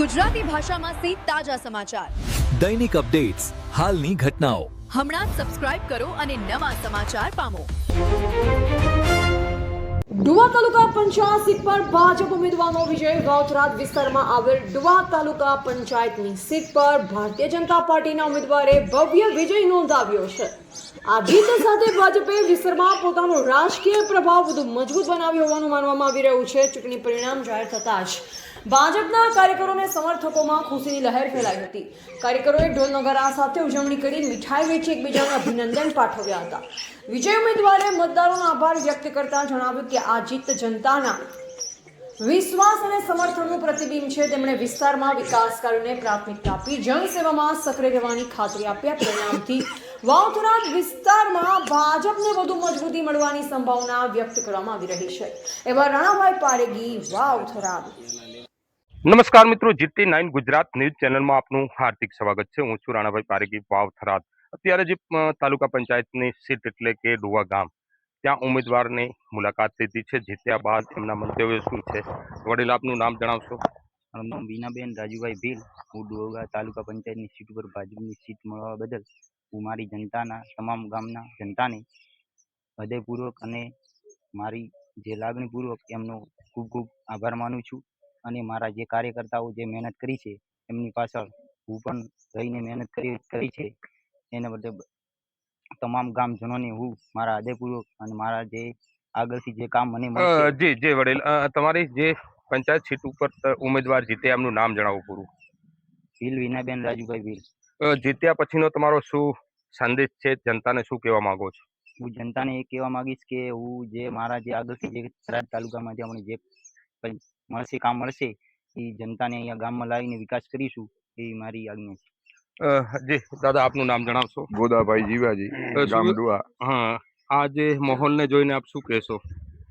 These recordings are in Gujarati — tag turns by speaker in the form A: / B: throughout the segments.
A: ગુજરાતી ભાષામાં સે તાજા સમાચાર,
B: દૈનિક અપડેટ્સ, હાલની ઘટનાઓ.
A: હમણાં જ સબસ્ક્રાઇબ કરો અને નવા સમાચાર પામો.
C: ડુવા તાલુકા પંચાયત સીટ પર ભાજપ ઉમેદવારનો વિજય. વાવથરાદ વિસ્તારમાં આવેલ ડુવા તાલુકા પંચાયતની સીટ પર ભારતીય જનતા પાર્ટીના ઉમેદવારે ભવ્ય વિજય નોંધાવ્યો છે. આ જીત સાથે ભાજપે વિસ્તારમાં પોતાનો રાજકીય પ્રભાવ વધુ મજબૂત બનાવ્યો હોવાનું માનવામાં આવી રહ્યું છે. ચૂંટણી પરિણામ જાહેર થતાં જ ભાજપના કાર્યકરો અને સમર્થકોમાં ખુશીની લહેર ફેલાઈ હતી. કાર્યકરોએ ઢોલ નગારા સાથે ઉજવણી કરી મીઠાઈ વેચી એકબીજાને અભિનંદન પાઠવ્યા હતા. વિજય ઉમેદવારે મતદારોનો આભાર વ્યક્ત કરતા જણાવ્યું કે આ જીત જનતાના વિશ્વાસ અને સમર્થનનું પ્રતિબિંબ છે. તેમણે વિસ્તારમાં વિકાસ કાર્યોને પ્રાથમિકતા આપી જનસેવામાં સક્રિય રહેવાની ખાતરી આપી. પરિણામથી વાવથરાદ વિસ્તારમાં ભાજપને વધુ મજબૂતી મળવાની સંભાવના વ્યક્ત કરવામાં આવી રહી છે. એવા રાણાભાઈ પારેગી, વાવથરાદ.
D: નમસ્કાર મિત્રો, GT9 ગુજરાત ન્યૂઝ ચેનલમાં આપનું હાર્દિક સ્વાગત છે. હું છું રાણાભાઈ પારેગી, વાવથરાદ. અત્યારે જે તાલુકા પંચાયતની સીટ એટલે કે ડુવા ગામ, ત્યાં ઉમેદવારની મુલાકાત લીધી છે. જીત્યા બાદ એમના મંતવ્યો શું છે? વડીલ, આપનું નામ જણાવશો?
E: મારું નામ બીનાબેન રાજુભાઈ ભીલ. હું ડુવા તાલુકા પંચાયતની સીટ ઉપર ભાજપની સીટ મળવા બદલ હું મારી જનતાના, તમામ ગામના જનતાને હૃદયપૂર્વક અને મારી જે લાગણીપૂર્વક એમનો ખૂબ ખૂબ આભાર માનું છું. અને મારા જે કાર્યકર્તાઓ જે મહેનત કરી છે એમની પાછળ હું પણ રહીને મહેનત કરી છે, એના બદલે તમામ ગામજનોને હું મારા હૃદયપૂર્વક અને મારા જે આગળથી જે કામ મને મળશે.
D: જી વડીલ, તમારી જે પંચાયત સીટ ઉપર ઉમેદવાર જીતે એમનું નામ જણાવો પૂરું.
E: ભીલ બીનાબેન રાજુભાઈ ભીલ.
D: જીત્યા પછીનો તમારો શું સંદેશ છે? જનતાને શું કહેવા માંગો છો?
E: હું જનતાને એ કહેવા માંગીશ કે હું જે મારા જે આગળથી જે થરાદ તાલુકામાં જે અમને જે મળશે કામ મળશે એ જનતાને અહીંયા ગામમાં લાવીને વિકાસ કરીશું, એ મારી આજ્ઞા છે.
D: જી દાદા, આપનું નામ જણાવશો?
F: ગોદાભાઈ જીવાજી, ગામ ડુઆ.
D: હા, આ જે માહોલને જોઈને આપ શું કહેશો?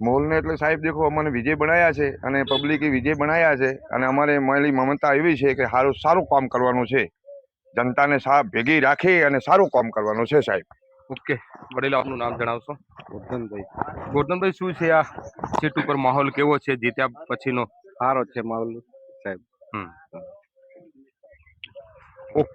F: મોલને એટલે સાહેબ દેખો, અમને વિજય બનાવ્યા છે અને પબ્લિકે વિજય બનાવ્યા છે અને અમારે મારી મમતા એવી છે કે સારું કામ કરવાનું છે. જનતાને ભેગી રાખી અને સારું કામ કરવાનું છે સાહેબ.
D: ઓકે વડીલ, આપનું નામ જણાવશો?
G: ગોરધનભાઈ.
D: ગોરધનભાઈ, શું છે આ સીટ ઉપર માહોલ કેવો છે જીત્યા પછીનો?
G: સારો છે માહોલ સાહેબ.
D: ઓકે.